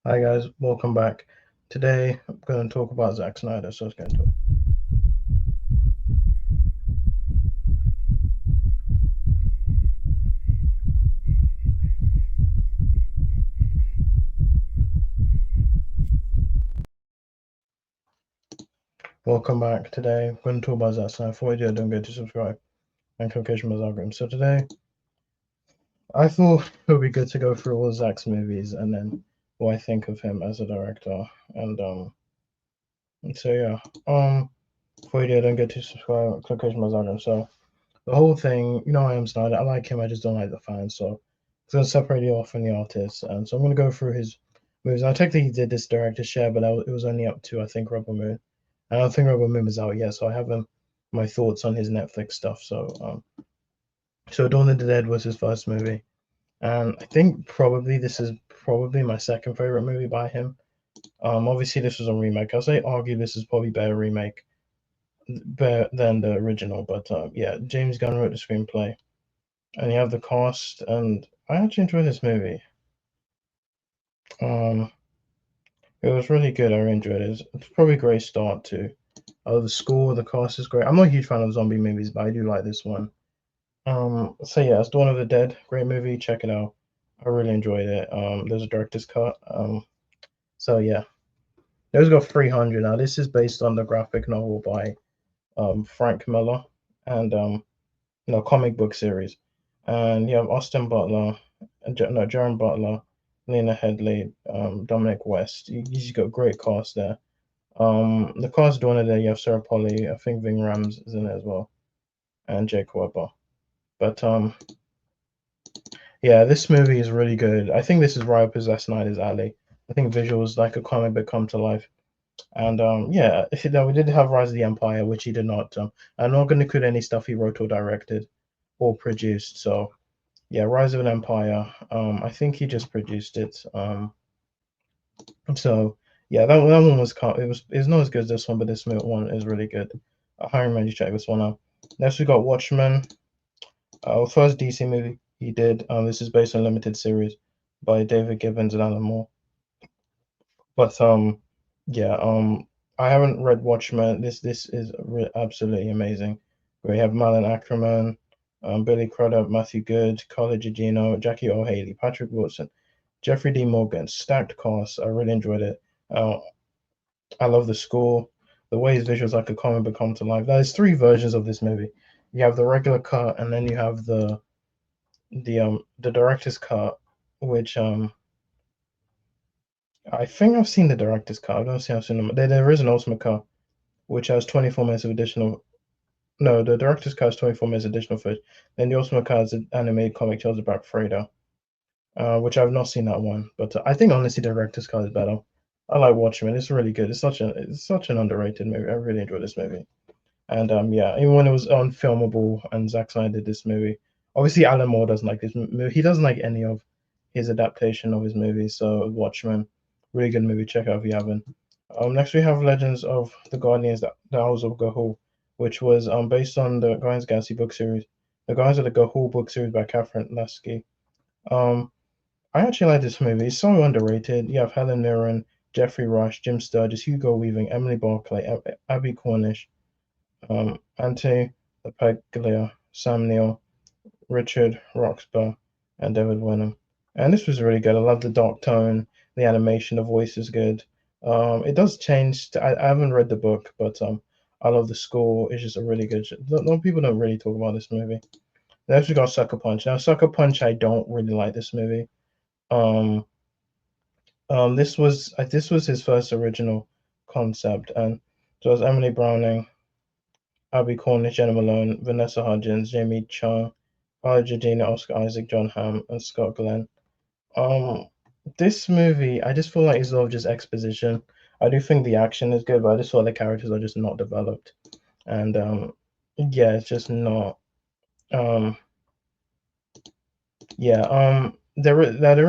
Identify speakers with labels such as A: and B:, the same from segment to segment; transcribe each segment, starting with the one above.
A: Hi guys, welcome back. Today I'm going to talk about Zack Snyder, so let's get into it. Welcome back. Today I'm going to talk about Zack Snyder. Before we do, don't forget to subscribe and click on my algorithm. So today I thought it would be good to go through all Zack's movies and then what I think of him as a director. And before we do, don't forget to subscribe, click on my algorithm. So the whole thing, I am Snyder. I like him. I just don't like the fans. So I'm going to separate it off from the artist. And so I'm going to go through his movies. I technically he did this director's share, but it was only up to, I think, Rebel Moon. I don't think Rebel Moon is out yet, so I haven't my thoughts on his Netflix stuff. So Dawn of the Dead was his first movie, and I think probably this is probably my second favorite movie by him. Obviously this was a remake. I'll say argue this is probably better remake better than the original, but yeah, James Gunn wrote the screenplay, and you have the cast, and I actually enjoyed this movie. Um, it was really good. I really enjoyed it. It's probably a great start to. The score, the cast is great. I'm not a huge fan of zombie movies, but I do like this one. So yeah, it's Dawn of the Dead. Great movie. Check it out. I really enjoyed it. There's a director's cut. So yeah, those got 300. Now this is based on the graphic novel by Frank Miller and comic book series. And you have Austin Butler, no, Jaron Butler, Lena Headley, Dominic West. You've got a great cast there. The cast doing it there, you have Sarah Polly, I think Ving Rams is in it as well, and Jake Weber. But yeah, this movie is really good. I think this is right up his Zack Snyder's alley. I think visuals like a comic book come to life. And yeah, we did have Rise of the Empire, which he did not. I'm not going to include any stuff he wrote or directed or produced. So yeah, Rise of an Empire. I think he just produced it. So yeah, that one was it was not as good as this one, but this one is really good. I highly recommend you check this one out. Next we got Watchmen. First DC movie he did. This is based on a limited series by David Gibbons and Alan Moore. But yeah, I haven't read Watchmen. This is absolutely amazing. We have Malin Ackerman, Billy Crudup, Matthew Good, Carla Gugino, Jackie O'Haley, Patrick Wilson, Jeffrey D. Morgan. Stacked cast. I really enjoyed it. I love the score, the way his visuals like a comic book come to life. There's three versions of this movie. You have the regular cut, and then you have the director's cut, which I think I've seen the director's cut. I don't see I've seen them. There is an ultimate cut which has 24 minutes of additional. No, the director's cut has 24 minutes additional footage. Then the ultimate cut is an animated comic tells about Fredo, which I've not seen that one. But I think honestly the director's cut is better. I like Watchmen. It's really good. It's such an underrated movie. I really enjoyed this movie. And yeah, even when it was unfilmable and Zack Snyder did this movie, obviously Alan Moore doesn't like this movie. He doesn't like any of his adaptation of his movies. So Watchmen, really good movie. Check out if you haven't. Next we have Legends of the Guardians, the Owls of Gahul, which was based on the Guardians of the Galaxy book series, the Guardians of the Gahul book series by Catherine Lasky. Um, I actually like this movie. It's so underrated. You have Helen Mirren, Jeffrey Rush, Jim Sturgis, Hugo Weaving, Emily Barclay, Abby Cornish, Ante Paglia, Sam Neill, Richard Roxburgh, and David Wenham. And this was really good. I love the dark tone, the animation, the voice is good. It does change. I haven't read the book, but I love the score. It's just a really good. A lot of people don't really talk about this movie. Next we got Sucker Punch. Now Sucker Punch, I don't really like this movie. Um, this was his first original concept, and so it was Emily Browning, Abby Cornish, Jenna Malone, Vanessa Hudgens, Jamie Chung, Carla Jadina, Oscar Isaac, John Hamm, and Scott Glenn. Um, this movie, I just feel like it's a lot of just exposition. I do think the action is good, but I just feel like the characters are just not developed, and yeah, it's just not. Um, yeah, there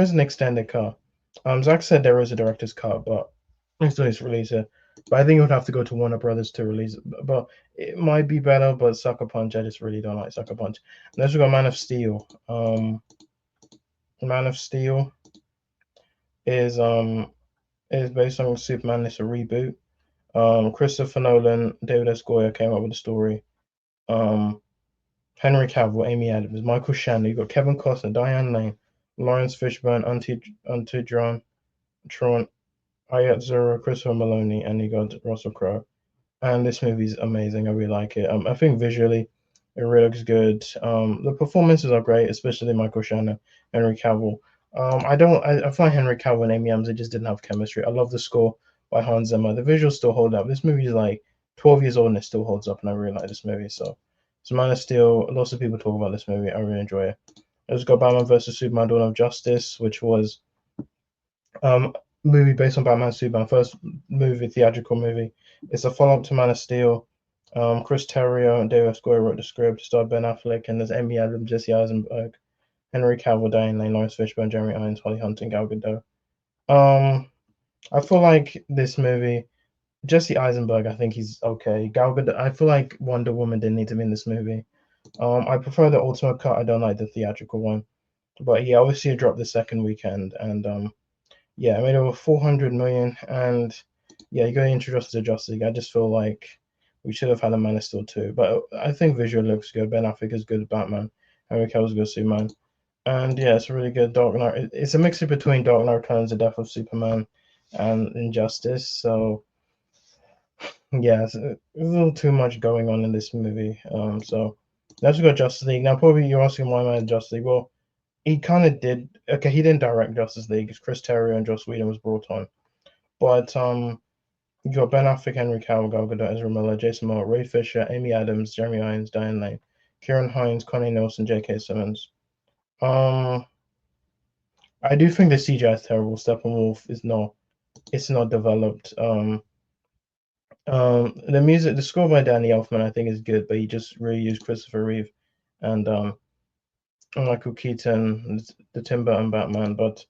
A: is an extended cut. Zach said there is a director's cut, but it's still needs to release it. But I think it would have to go to Warner Brothers to release it. But it might be better. But Sucker Punch, I just really don't like Sucker Punch. Next we got Man of Steel. Man of Steel is It is based on Superman. It's a reboot. Christopher Nolan, David S. Goyer came up with the story. Um, Henry Cavill, Amy Adams, Michael Shannon. You got Kevin Costner, Diane Lane, Lawrence Fishburne, Auntie John, Tron, Ayat Zero, Christopher Maloney, and you got Russell Crowe. And this movie's amazing. I really like it. I think visually, it really looks good. The performances are great, especially Michael Shannon, Henry Cavill. I don't. I find Henry Cavill and Amy Adams they just didn't have chemistry. I love the score by Hans Zimmer. The visuals still hold up. This movie is like 12 years old and it still holds up, and I really like this movie. So Man of Steel. Lots of people talk about this movie. I really enjoy it. Let's got Batman versus Superman: Dawn of Justice, which was um, movie based on Batman Superman, first movie, theatrical movie. It's a follow up to Man of Steel. Chris Terrio and David S. Goyer wrote the script, starred Ben Affleck, and there's Amy Adams, Jesse Eisenberg, Henry Cavill, Diane Lane, Lawrence Fishburne, Jeremy Irons, Holly Hunt, and Gal Gadot. Um, I feel like this movie, Jesse Eisenberg, I think he's okay. Gal Gadot, I feel like Wonder Woman didn't need to be in this movie. I prefer the Ultimate Cut. I don't like the theatrical one. But yeah, obviously it dropped the second weekend, and yeah, I made over 400 million, and yeah, you got to introduce us to Justice League. I just feel like we should have had a Man of Steel too, but I think visual looks good. Ben Affleck is good as Batman. Henry Cavill's good as Superman, and yeah, it's a really good Dark Knight. It's a mixture between Dark Knight Returns, The Death of Superman, and Injustice. So yeah, it's a little too much going on in this movie. So let's go Justice League. Now, probably you're asking why am I Justice League? Well, he kind of did. Okay, he didn't direct Justice League. Chris Terrio and Joss Whedon was brought on. But you got Ben Affleck, Henry Cavill, Gal Gadot, Ezra Miller, Jason Momoa, Ray Fisher, Amy Adams, Jeremy Irons, Diane Lane, Kieran Hines, Connie Nielsen, J.K. Simmons. Um, I do think the CGI is terrible. Steppenwolf is not. It's not developed. The music, the score by Danny Elfman, I think is good, but he just really used Christopher Reeve and Michael Keaton, the Tim Burton Batman. But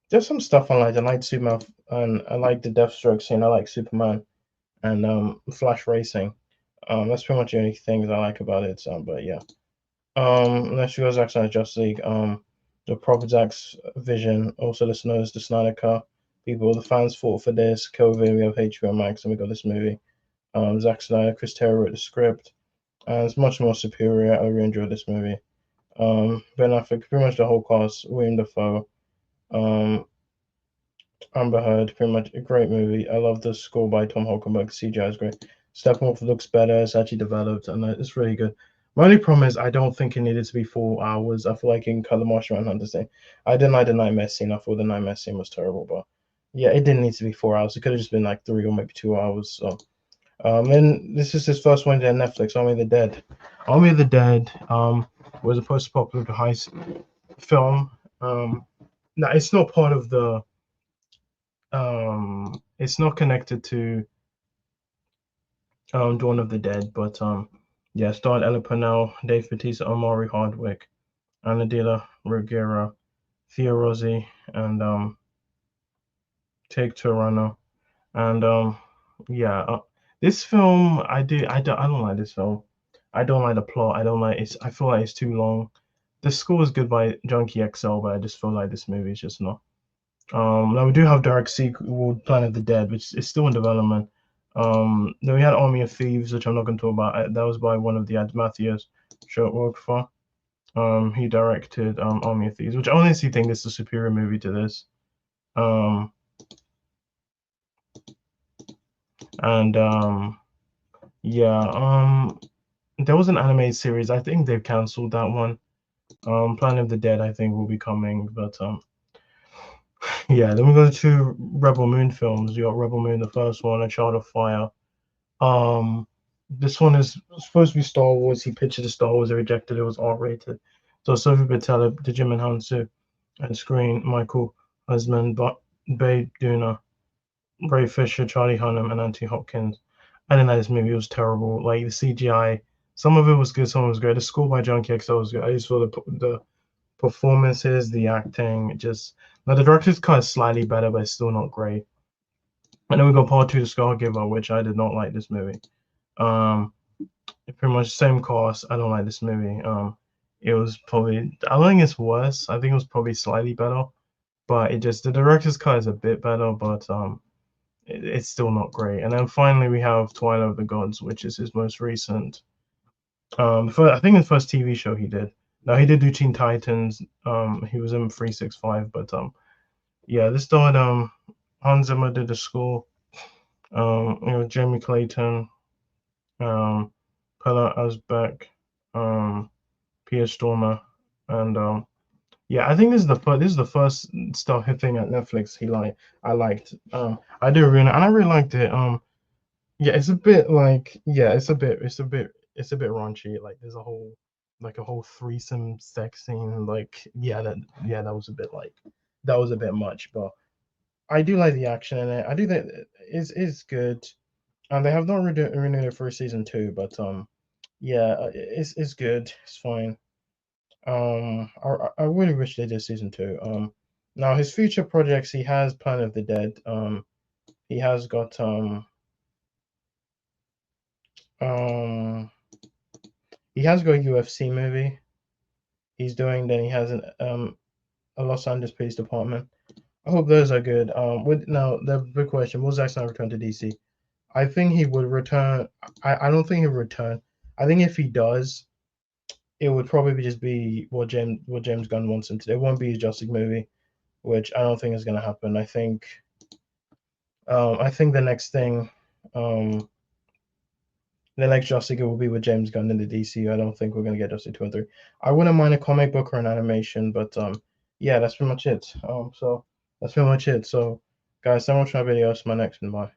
A: there's some stuff I like. I like Superman, and I like the Deathstroke scene. I like Superman and Flash Racing. That's pretty much the only things I like about it. But yeah. Next we go Zack Snyder Justice League. The proper Zack's vision, also known as the Snyder Cut. People, the fans fought for this. COVID, we have HBO Max, and we got this movie. Zack Snyder, Chris Terrio wrote the script, and it's much more superior. I really enjoyed this movie. Ben Affleck, pretty much the whole cast, William Dafoe, um, Amber Heard, pretty much a great movie. I love the score by Tom Holkenberg. CGI is great. Steppenwolf looks better. It's actually developed, and it's really good. My only problem is I don't think it needed to be 4 hours. I feel like you can cut the Martian Manhunter scene. I didn't like the nightmare scene. I thought the nightmare scene was terrible, but yeah, it didn't need to be 4 hours. It could have just been like 3 or maybe 2 hours. So, and this is his first one on Netflix. Army of the Dead. Army of the Dead was a post-apocalyptic heist film. No, it's not part of the it's not connected to Dawn of the Dead, but yeah, starred Ella Purnell, Dave Bautista, Omari Hardwick, Anna De La Reguera, Thea Rossi, and Take Turano, and yeah, this film I don't like this film. I don't like the plot. I don't like it's. I feel like it's too long. The score is good by Junkie XL, but I just feel like this movie is just not. Now we do have direct sequel, Planet of the Dead, which is still in development. Then we had Army of Thieves, which I'm not going to talk about. That was by one of the Ed Matthews short work for. He directed Army of Thieves, which I honestly think is a superior movie to this. Um, and yeah, there was an anime series. I think they've canceled that one. Planet of the Dead, I think, will be coming, but yeah. Then we go to Rebel Moon films. You got Rebel Moon, the first one, A Child of Fire. Um, this one is supposed to be Star Wars. He pitched it to Star Wars, they rejected it. It was R-rated. So Sophie Botella, Digimon Hansu, and Screen, Michael Husman, Babe Duna, Ray Fisher, Charlie Hunnam, and Anthony Hopkins. I didn't like this movie. It was terrible. Like the CGI, some of it was good, some of it was great. The score by Junkie XL was good. I just feel the performances, the acting, just now the director's cut is slightly better, but it's still not great. And then we got Part Two, The Scargiver, which I did not like this movie. Um, Pretty much the same cast. I don't like this movie. It was probably I don't think it's worse. I think it was probably slightly better, but it just the director's cut is a bit better. But it's still not great. And then finally we have Twilight of the Gods, which is his most recent. I think the first TV show he did. Now he did do Teen Titans. He was in 365, but yeah, this starred Hans Zimmer did the score. Jamie Clayton, um, Pella Asbeck, um, Pia Stormer, and yeah, I think this is the first stuff thing at Netflix I liked. I do really and I really liked it. Yeah, it's a bit like yeah, it's a bit raunchy. Like there's a whole threesome sex scene. Like that was a bit that was a bit much, but I do like the action in it. I do think it's good. And they have not renewed it for season two, but yeah, it's good. It's fine. I really wish they did season two. Now his future projects, he has Planet of the Dead. He has got um, he has got a UFC movie. He's doing. Then he has a Los Angeles Police Department. I hope those are good. With now the big question: will Zack Snyder return to DC? I think he would return. I don't think he'll return. I think if he does, it would probably just be what James Gunn wants him to do. It won't be a Justice movie, which I don't think is going to happen. I think um the next Justice League will be with James Gunn in the DCU. I don't think we're going to get Justice 2 and 3. I wouldn't mind a comic book or an animation, but yeah, that's pretty much it. So that's pretty much it. So guys, thank you much for my video. See my next one. Bye.